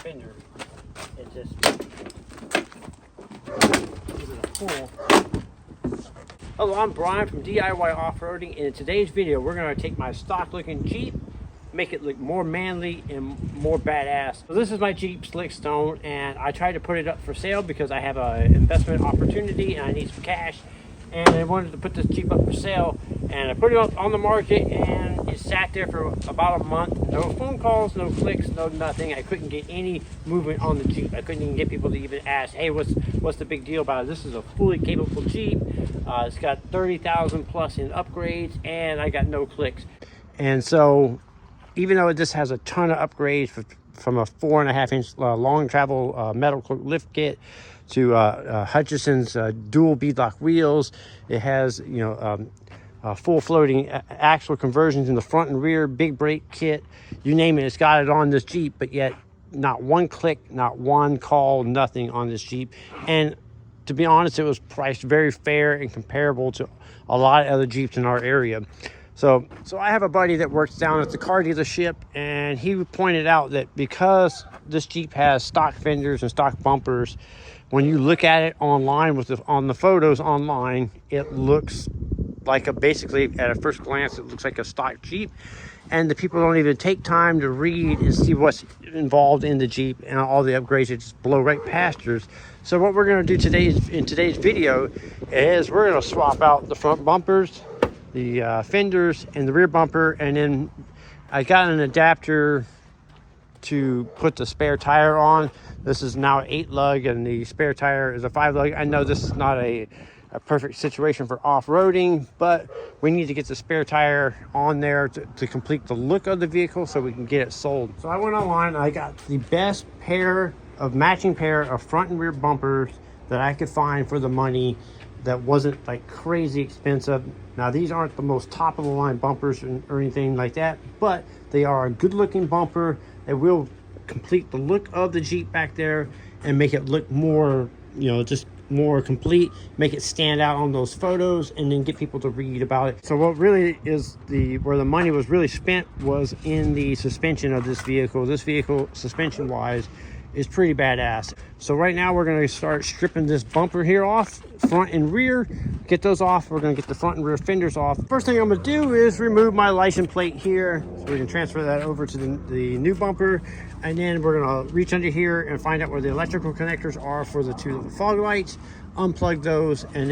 fender and just give it a pull. Hello, I'm Brian from DIY Off-Roading, and in today's video we're going to take my stock looking Jeep, make it look more manly and more badass. So this is my Jeep Slickstone, and I tried to put it up for sale because I have an investment opportunity and I need some cash, and I wanted to put this Jeep up for sale, and I put it up on the market and it sat there for about a month. No phone calls, no clicks, no nothing. I couldn't get any movement on the Jeep. I couldn't even get people to even ask, hey, what's the big deal about it? This is a fully capable Jeep. It's got 30,000 plus in upgrades, and I got no clicks. And so even though this has a ton of upgrades from a 4.5-inch long travel metal lift kit to Hutchinson's dual beadlock wheels, it has full floating axle conversions in the front and rear, big brake kit, you name it, it's got it on this Jeep. But yet not one click, not one call, nothing on this Jeep. And to be honest, it was priced very fair and comparable to a lot of other Jeeps in our area. So I have a buddy that works down at the car dealership, and he pointed out that because this Jeep has stock fenders and stock bumpers, when you look at it online on the photos online, it looks like basically at a first glance it looks like a stock Jeep, and the people don't even take time to read and see what's involved in the Jeep and all the upgrades. They just blow right past yours. So what we're going to do in today's video is we're going to swap out the front bumpers, the fenders, and the rear bumper, and then I got an adapter to put the spare tire on. This is now an 8-lug and the spare tire is a 5-lug. I know this is not a perfect situation for off-roading, but we need to get the spare tire on there to complete the look of the vehicle so we can get it sold. So I went online and I got the best matching pair of front and rear bumpers that I could find for the money that wasn't like crazy expensive. Now these aren't the most top of the line bumpers or anything like that, but they are a good looking bumper. They will complete the look of the Jeep back there and make it look more, just more complete, make it stand out on those photos, and then get people to read about it. So what really is where the money was really spent was in the suspension of this vehicle. This vehicle, suspension wise, is pretty badass. So right now we're going to start stripping this bumper here off, front and rear, get those off. We're going to get the front and rear fenders off. First thing I'm going to do is remove my license plate here so we can transfer that over to the new bumper, and then we're going to reach under here and find out where the electrical connectors are for the two fog lights, unplug those, and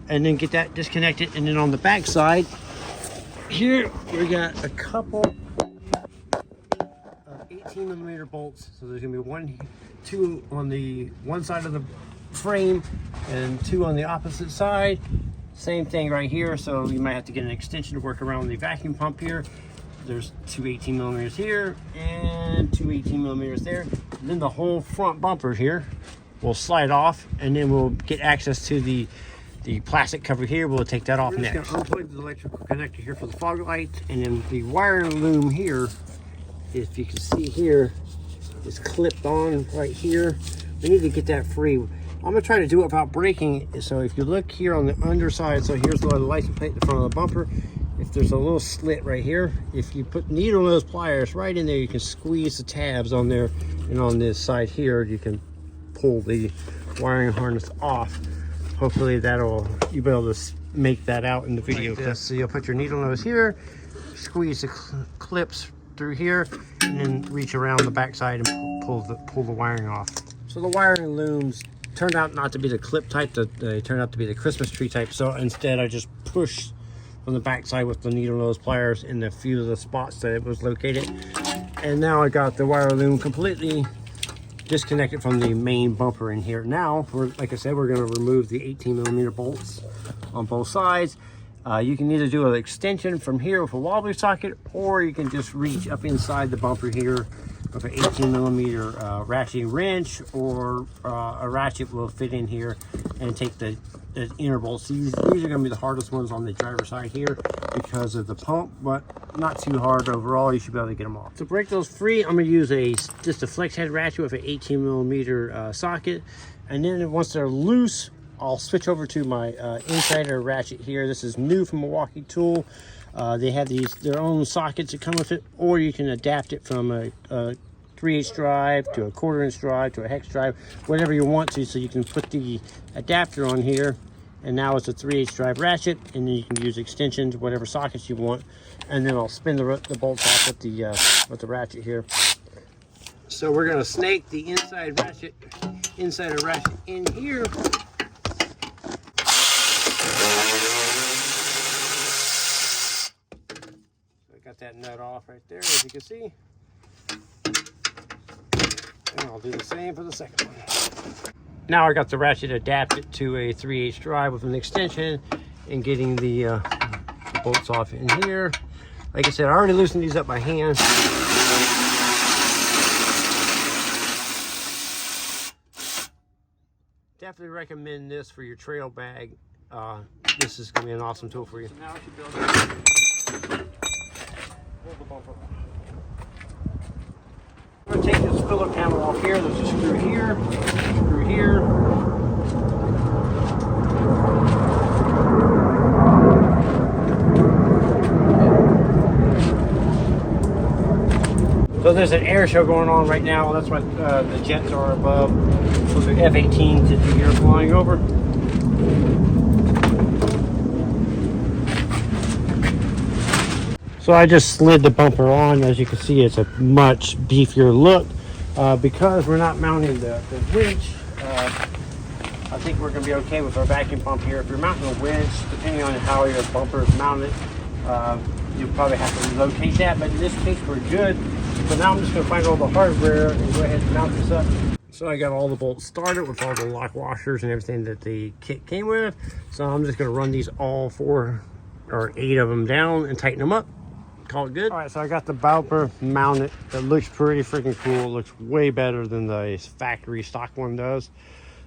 then get that disconnected. And then on the back side here we got a couple 18mm bolts. So there's gonna be two on the one side of the frame and two on the opposite side. Same thing right here, so you might have to get an extension to work around the vacuum pump here. There's two 18mm here and two 18mm there. And then the whole front bumper here will slide off, and then we'll get access to the plastic cover here. We'll take that off next. We're just gonna unplug the electrical connector here for the fog lights, and then the wiring loom here, if you can see here, is clipped on right here. We need to get that free. I'm gonna try to do it without breaking. So if you look here on the underside, so here's the license plate in the front of the bumper. If there's a little slit right here, if you put needle nose pliers right in there, you can squeeze the tabs on there, and on this side here you can pull the wiring harness off. Hopefully you'll be able to make that out in the video. Like this. So you'll put your needle nose here, squeeze the clips through here, and then reach around the backside and pull the wiring off. So the wiring looms turned out not to be the clip type, they turned out to be the Christmas tree type. So instead I just pushed from the backside with the needle nose pliers in a few of the spots that it was located, and now I got the wire loom completely disconnected from the main bumper in here. Now, like I said, we're going to remove the 18mm bolts on both sides. You can either do an extension from here with a wobbly socket, or you can just reach up inside the bumper here with an 18mm ratchet wrench, or a ratchet will fit in here and take the inner bolts. These are going to be the hardest ones on the driver's side here because of the pump, but not too hard overall. You should be able to get them off. To break those free, I'm going to use just a flex head ratchet with an 18mm socket, and then once they're loose, I'll switch over to my insider ratchet here. This is new from Milwaukee Tool. They have their own sockets that come with it, or you can adapt it from a 3/8 drive to a 1/4 inch drive to a hex drive, whatever you want to, so you can put the adapter on here, and now it's a 3/8 drive ratchet, and then you can use extensions, whatever sockets you want, and then I'll spin the bolts off with the ratchet here. So we're going to snake the inside ratchet in here. Got that nut off right there, as you can see. And I'll do the same for the second one. Now I got the ratchet adapted to a 3/8 drive with an extension, and getting the bolts off in here. Like I said, I already loosened these up by hand. Definitely recommend this for your trail bag. This is going to be an awesome tool for you. So now I should be able to pull the bumper. I'm going to take this filler panel off here. There's a screw here, screw here. So there's an air show going on right now. That's why the jets are above. Those are F-18s that you hear flying over. So I just slid the bumper on. As you can see, it's a much beefier look. Because we're not mounting the winch, I think we're going to be okay with our vacuum pump here. If you're mounting a winch, depending on how your bumper is mounted, you'll probably have to locate that. But in this case, we're good. So now I'm just going to find all the hardware and go ahead and mount this up. So I got all the bolts started with all the lock washers and everything that the kit came with. So I'm just going to run these all 4 or 8 of them down and tighten them up. Call it good. All right, so I got the bumper mounted. It looks pretty freaking cool. It looks way better than the factory stock one does.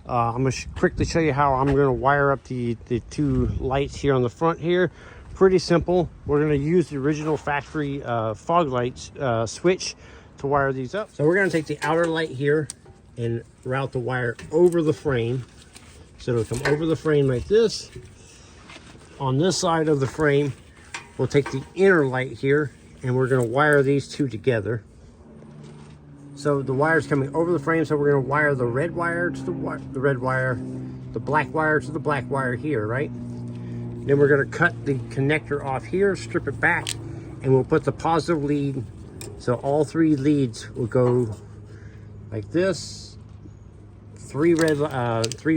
I'm going to quickly show you how I'm going to wire up the 2 lights here on the front here. Pretty simple. We're going to use the original factory fog lights switch to wire these up. So we're going to take the outer light here and route the wire over the frame. So it'll come over the frame like this. On this side of the frame, we'll take the inner light here and we're going to wire these 2 together. So the wire's coming over the frame, so we're going to wire the red wire to the red wire, the black wire to the black wire here, right? Then we're going to cut the connector off here, strip it back, and we'll put the positive lead. So all 3 leads will go like this. 3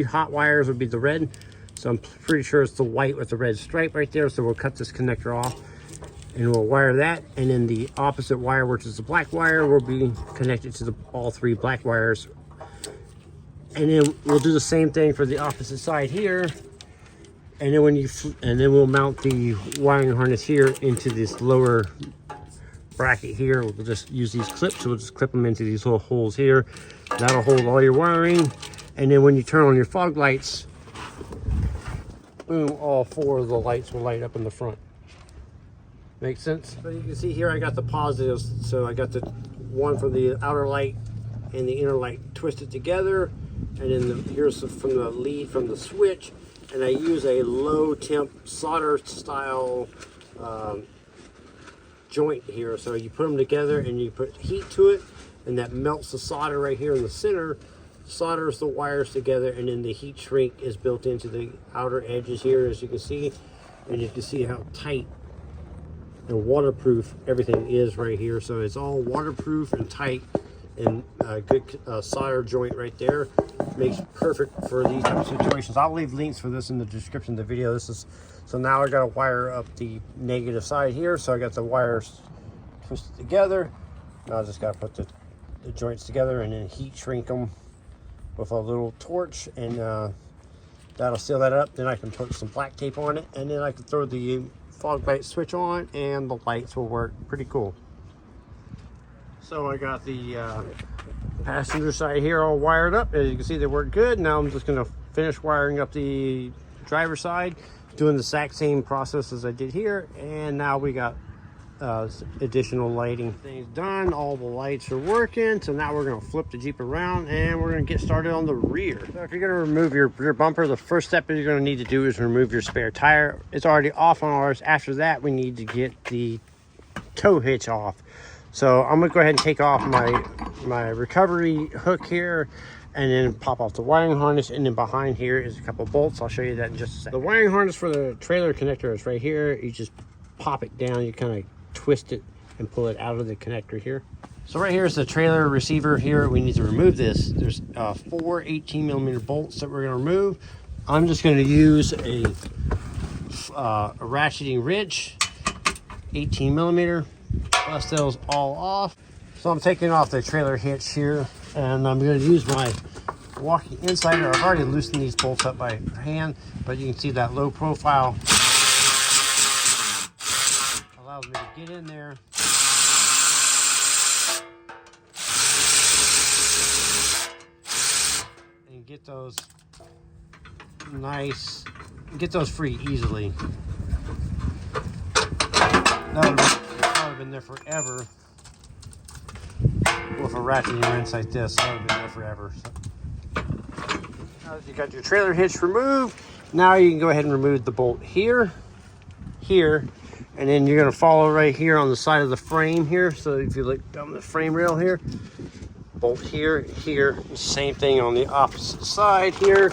hot wires would be the red. So I'm pretty sure it's the white with the red stripe right there. So we'll cut this connector off and we'll wire that. And then the opposite wire, which is the black wire, will be connected to all 3 black wires. And then we'll do the same thing for the opposite side here. And then we'll mount the wiring harness here into this lower bracket here. We'll just use these clips. We'll just clip them into these little holes here. That'll hold all your wiring. And then when you turn on your fog lights, boom, all 4 of the lights will light up in the front. Make sense? So you can see here I got the positives. So I got the one for the outer light and the inner light twisted together. And then here's from the lead from the switch. And I use a low temp solder style joint here. So you put them together and you put heat to it, and that melts the solder right here in the center, solders the wires together, and then the heat shrink is built into the outer edges here, as you can see. And you can see how tight and waterproof everything is right here. So it's all waterproof and tight, and a good solder joint right there. Makes perfect for these type of situations. I'll leave links for this in the description of the video. So now I got to wire up the negative side here. So I got the wires twisted together. Now I just got to put the joints together and then heat shrink them with a little torch, and that'll seal that up. Then I can put some black tape on it, and then I can throw the fog light switch on and the lights will work. Pretty cool. So I got the passenger side here all wired up. As you can see, they work good. Now I'm just going to finish wiring up the driver's side, doing the exact same process as I did here. And now we got additional lighting. Things done. All the lights are working. So now we're going to flip the Jeep around and we're going to get started on the rear. So if you're going to remove your rear bumper, the first step you're going to need to do is remove your spare tire. It's already off on ours. After that, we need to get the tow hitch off. So I'm gonna go ahead and take off my recovery hook here, and then pop off the wiring harness, and then behind here is a couple bolts. I'll show you that in just a second. The wiring harness for the trailer connector is right here. You just pop it down, you kind of twist it and pull it out of the connector here. So right here is the trailer receiver here. We need to remove this. There's 4 18mm bolts that we're gonna remove. I'm just gonna use a ratcheting wrench, 18mm, bust those all off. So I'm taking off the trailer hitch here, and I'm gonna use my walking insider. I've already loosened these bolts up by hand, but you can see that low profile allows me to get in there and get those nice, get those free easily. That would have been there forever with a ratcheting wrench like this. That would have been there forever. So, now that you got your trailer hitch removed, now you can go ahead and remove the bolt here, and then you're going to follow right here on the side of the frame here. So if you look down the frame rail here, bolt here, same thing on the opposite side here.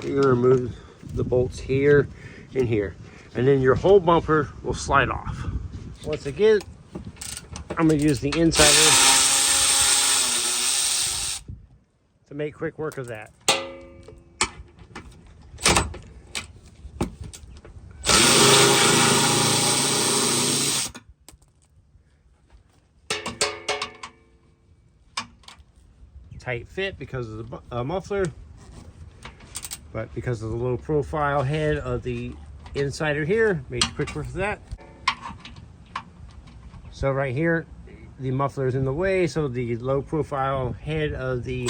You're going to remove the bolts here and here, and then your whole bumper will slide off. Once again, I'm going to use the insider to make quick work of that. Tight fit because of the muffler, but because of the low profile head of the insider here, made quick work of that. So right here, the muffler is in the way, so the low profile head of the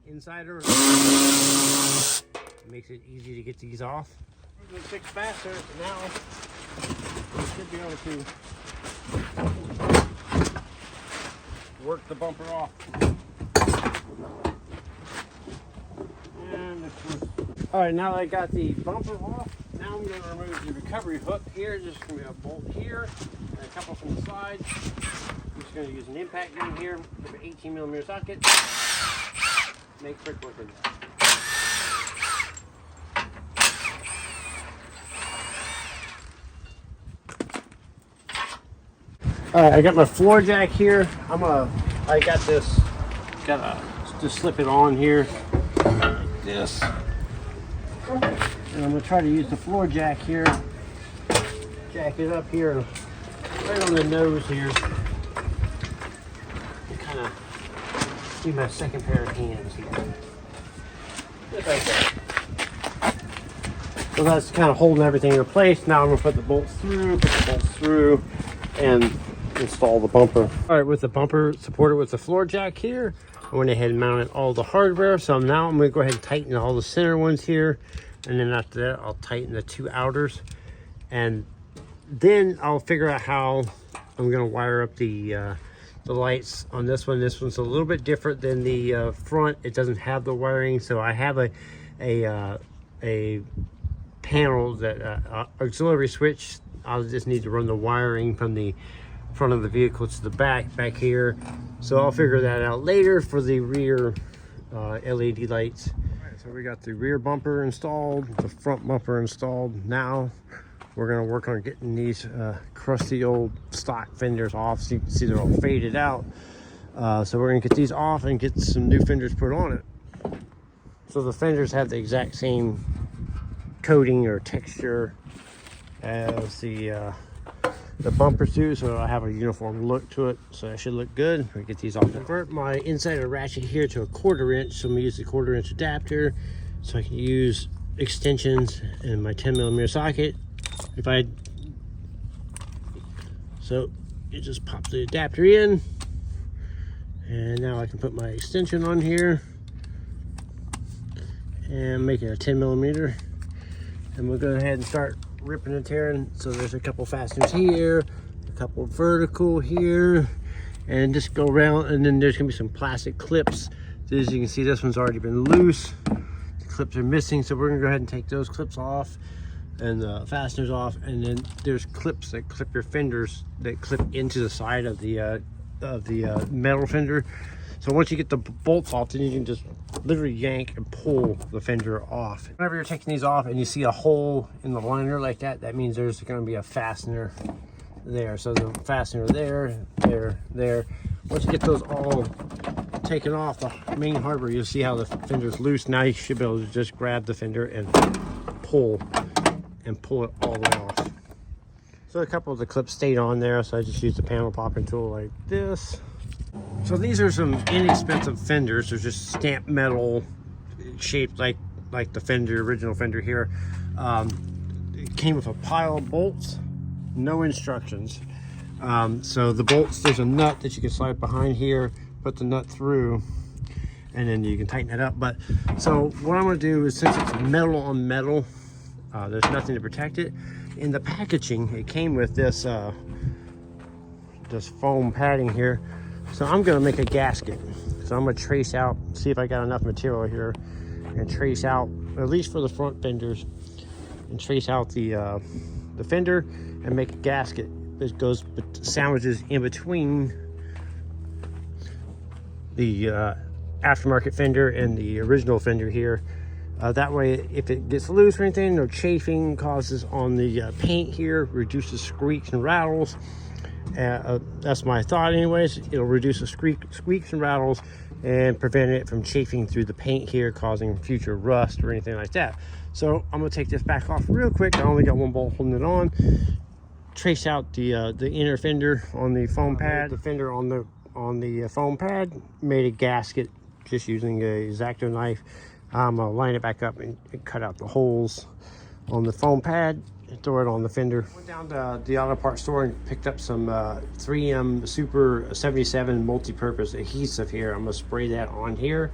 insider makes it easy to get these off. We're going to fix faster, now we should be able to work the bumper off. And all right, now that I got the bumper off, now I'm going to remove the recovery hook here. Just going to be a bolt here and a couple from the side. I'm just going to use an impact gun here with an 18mm socket. Make quick work of that. All right, I got my floor jack here. I got this, just slip it on here like this. And I'm gonna try to use the floor jack here. Jack it up here, right on the nose here. And kind of do my second pair of hands here. Just like that. So that's kind of holding everything in place. Now I'm gonna put the bolts through, and install the bumper. All right, with the bumper supported with the floor jack here, I went ahead and mounted all the hardware. So now I'm going to go ahead and tighten all the center ones here, and then after that I'll tighten the 2 outers, and then I'll figure out how I'm going to wire up the lights on this one. This one's a little bit different than the front. It doesn't have the wiring, so I have a panel that auxiliary switch. I'll just need to run the wiring from the front of the vehicle to the back here. So I'll figure that out later for the rear LED lights. All right, so we got the rear bumper installed, the front bumper installed. Now we're going to work on getting these crusty old stock fenders off. So you can see they're all faded out. So we're going to get these off and get some new fenders put on it. So the fenders have the exact same coating or texture as the bumpers do, so I have a uniform look to it, so that should look good. I get these off. Convert my insider ratchet here to a 1/4 inch, so I'm gonna use the 1/4 inch adapter so I can use extensions in my 10mm socket. So you just pop the adapter in, and now I can put my extension on here and make it a 10mm, and we'll go ahead and start ripping and tearing. So there's a couple fasteners here, a couple vertical here, and just go around, and then there's gonna be some plastic clips. So as you can see, this one's already been loose. The clips are missing, so we're gonna go ahead and take those clips off, and the fasteners off, and then there's clips that clip your fenders that clip into the side of the metal fender. So once you get the bolts off, then you can just literally yank and pull the fender off. Whenever you're taking these off and you see a hole in the liner like that, that means there's going to be a fastener there. So the fastener there, there. Once you get those all taken off the main hardware, you'll see how the fender's loose. Now you should be able to just grab the fender and pull it all the way off. So a couple of the clips stayed on there, so I just used the panel popping tool like this. So these are some inexpensive fenders. They're just stamped metal, shaped like the fender, original fender here. It came with a pile of bolts, no instructions. So the bolts, there's a nut that you can slide behind here, put the nut through, and then you can tighten it up. But so what I'm going to do is, since it's metal on metal, there's nothing to protect it. In the packaging, it came with this foam padding here. So I'm going to make a gasket. So I'm going to trace out, see if I got enough material here, and trace out, at least for the front fenders, and trace out the fender and make a gasket that goes sandwiches in between the aftermarket fender and the original fender here. That way, if it gets loose or anything, no chafing causes on the paint here, reduces squeaks and rattles. That's my thought anyways. It'll reduce the squeaks and rattles and prevent it from chafing through the paint here, causing future rust or anything like that. So I'm going to take this back off real quick. I only got one bolt holding it on. Trace out the inner fender on the foam pad. The fender on the foam pad. Made a gasket just using a X-Acto knife. I'm going to line it back up and cut out the holes on the foam pad and throw it on the fender. Went down to the auto parts store and picked up some 3M Super 77 multi-purpose adhesive here. I'm going to spray that on here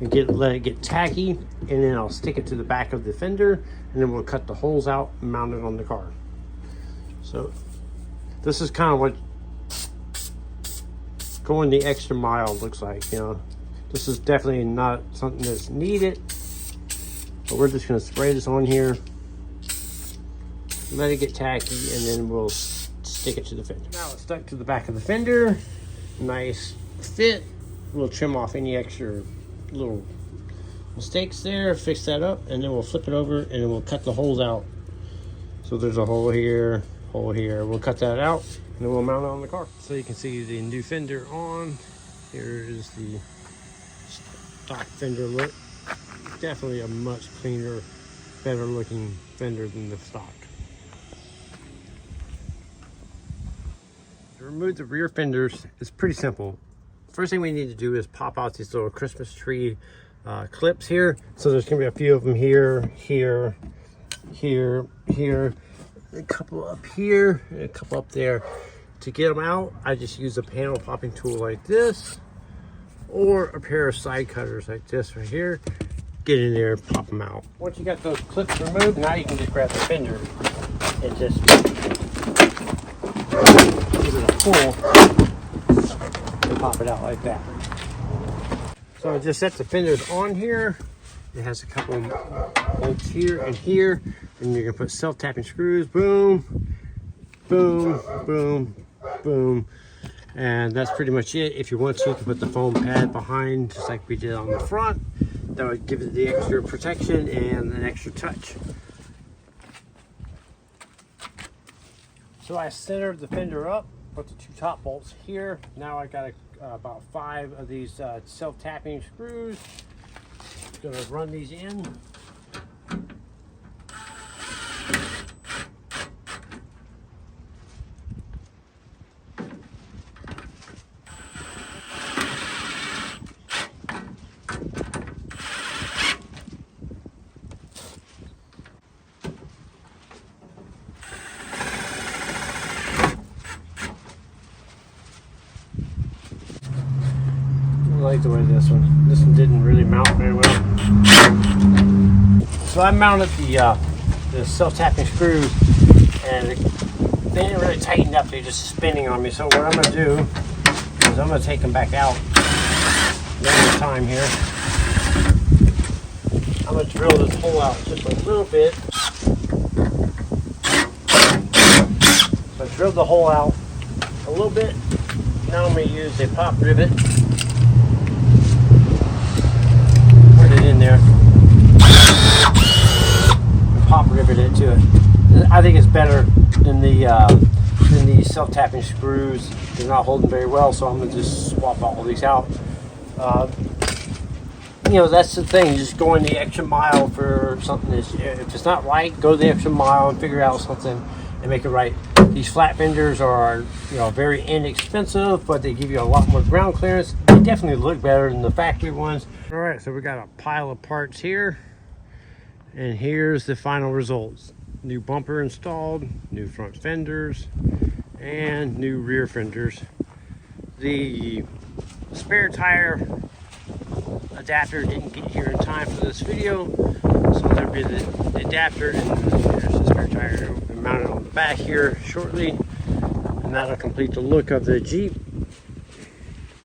and let it get tacky, and then I'll stick it to the back of the fender, and then we'll cut the holes out and mount it on the car. So this is kind of what going the extra mile looks like, you know. This is definitely not something that's needed, but we're just going to spray this on here, let it get tacky, and then we'll stick it to the fender. Now it's stuck to the back of the fender. Nice fit. We'll trim off any extra little mistakes there, fix that up, and then we'll flip it over, and then we'll cut the holes out. So there's a hole here, hole here. We'll cut that out, and then we'll mount it on the car. So you can see the new fender on. Here is the stock fender look. Definitely a much cleaner, better looking fender than the stock. To remove the rear fenders is pretty simple. First thing we need to do is pop out these little Christmas tree clips here. So there's gonna be a few of them here, here, here, here, a couple up here, and a couple up there. To get them out, I just use a panel popping tool like this, or a pair of side cutters like this right here. Get in there and pop them out. Once you got those clips removed, now you can just grab the fender and just give it a pull and pop it out like that. So I just set the fenders on here. It has a couple bolts here and here, and you're gonna put self-tapping screws. Boom, boom, boom, boom. And that's pretty much it. If you want to, you can put the foam pad behind, just like we did on the front. That would give it the extra protection and an extra touch. So I centered the fender up, put the two top bolts here. Now I got about 5 of these self-tapping screws. Gonna run these in. I like the way this one didn't really mount very well. So I mounted the self-tapping screws, and they didn't really tighten up. They're just spinning on me. So what I'm going to do is I'm going to take them back out one at a time here. I'm going to drill this hole out just a little bit. I drilled the hole out a little bit. Now I'm going to use a pop rivet. Put it in there. And pop rivet it to it. I think it's better than the self-tapping screws. They're not holding very well, so I'm going to just swap all these out. You know, that's the thing, just going the extra mile for something. If it's not right, go the extra mile and figure out something and make it right. These flat fenders are, you know, very inexpensive, but they give you a lot more ground clearance. They definitely look better than the factory ones. All right, so we got a pile of parts here, and here's the final results. New bumper installed, new front fenders, and new rear fenders. The spare tire adapter didn't get here in time for this video, so there'll be the adapter and there's the spare tire mounted on the back here shortly, and that'll complete the look of the Jeep.